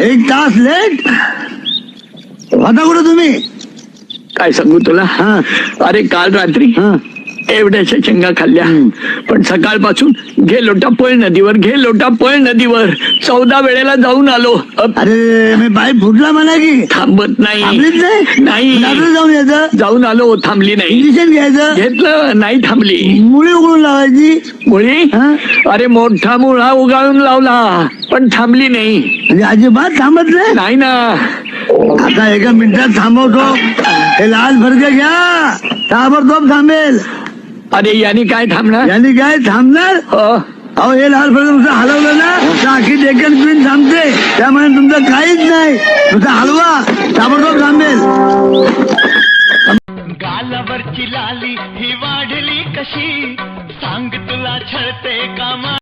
एक तास लेट होता कुठं तुम्ही? काय सांगू तुला? अरे काल रात्री एवढ्याशा शेंगा खाल्ल्या, पण सकाळपासून गेलो टपोळ नदीवर 14 वेळेला जाऊन आलो. अरे मी बाई फुटला म्हणा की थांबत नाही. नाही जाऊन यायचं. जाऊन आलो, थांबली नाही. इंजेक्शन घ्यायचं, घेतलं नाही, थांबली. मुळी उघडून लावायची. मुळी? अरे मोठा मुळा उगाळून लावला, पण थांबली नाही. म्हणजे अजिबात थांबत नाही ना. आता एका मिनिटात थांबवतो. हे लाल फडके घ्या, ताबडतोब थांबेल. अरे याने काय थांबणार? यांनी काय थांबणार? अहो हे लाल फडक नुसतं हलवलं ना तर अख्खी डेक्कन क्वीन थांबते. त्यामुळे तुमचं काहीच नाही, नुसतं हलवा, ताबडतोब थांबेल. गालावरची लाली ही वाढली कशी, सांग तुला छळते का